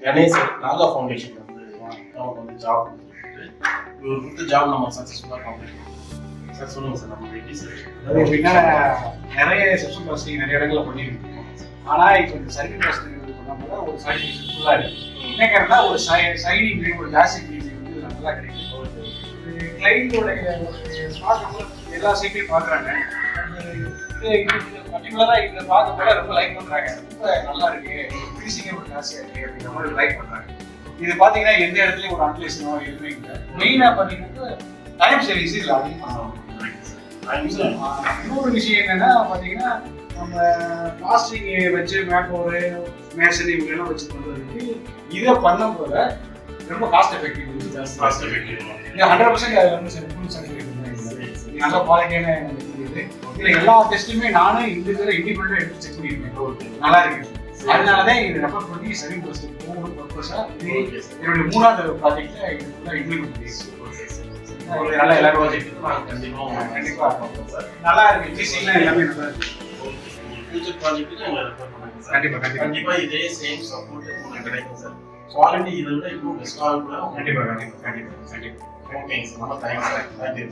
Ganesan Naga foundation வந்து நமக்கு வந்து ஜாப் இவர் கொடுத்த ஜாப் நம்ம சக்ஸஸ்ஃபுல்லாக கம்ப்ளீட் பண்ணுவோம் சார். சொல்லுங்கள் சார், நம்ம எப்படி சார் எப்படின்னா நிறைய செக்ஷன் ப்ராசஸிங் நிறைய இடங்கள்ல பண்ணியிருக்கோம். ஆனால் இப்போ இந்த சைடிங் ப்ராசஸிங் பண்ணும்போது ஒரு சாட்டிஸ்ஃபேக்ஷன் ஃபுல்லாக இருக்குது. என்ன கேட்டா ஒரு சைடிங் ஒரு ஜாஸ்தி வந்து நல்லா கிடைக்கும். கிளைண்டோடைய எல்லா சைட்லையும் பார்க்குறாங்க. பர்டிகுலராக இதை பார்க்க போல ரொம்ப லைக் பண்ணுறாங்க. ரொம்ப நல்லா இருக்கு, ஃபினிஷிங்கே ஒரு ஜாஸ்தியாக இருக்கு அப்படிங்கிற மாதிரி லைக் பண்ணுறாங்க. இது பார்த்தீங்கன்னா எந்த இடத்துலையும் ஒரு அன்பிளேஷனோ எதுவுமே இல்லை. மெயினாக பார்த்தீங்கன்னா டைம் சேவிங்ஸ் இல்லை அதிகமாக. இன்னொரு விஷயம் என்னன்னா பார்த்தீங்கன்னா நம்ம பிளாஸ்டிக் வச்சு மேப்போரு மேசன் இவங்கெல்லாம் வச்சு பண்ணுறதுக்கு இதை பண்ணும்போது ரொம்ப காஸ்ட் எஃபெக்டிவ். காஸ்ட் எஃபெக்டிவ் 100% அதில் வந்து ஃபுல் சர்டிஃபிகேட் நல்ல குவாலிட்டியான இது. இதில் எல்லா டெஸ்ட்டுமே நானும் இண்டிபெண்டாக எடுத்து செக் பண்ணியிருக்கேன். நல்லா இருக்கு. அதனாலதான் இது ரெஃபர் பண்ணி சரி ஒவ்வொரு பர்பஸா என்னுடைய 3வது ப்ராஜெக்ட்ல இது ஃபுல்லாக இம்ப்ளிமெண்ட் பண்ணி நல்லா எல்லா ப்ராஜெக்ட்டுக்கும் கண்டிப்பாக சார் நல்லா இருக்கு. டிசிலாம் எல்லாமே நல்லா இருக்கு. ஃபியூச்சர் ப்ராஜெக்ட்டுக்கு எங்களை ரெஃபர் பண்ணுங்க சார். கண்டிப்பாக இதே சேம் சப்போர்ட் உங்களுக்கு கிடைக்கும் சார். குவாலிட்டி இதை விட இன்னும் பெஸ்ட்டாக கூட கண்டிப்பாக ஓகேங்க சார். ரொம்ப தேங்க்ஸ் சார். தேங்க்யூ.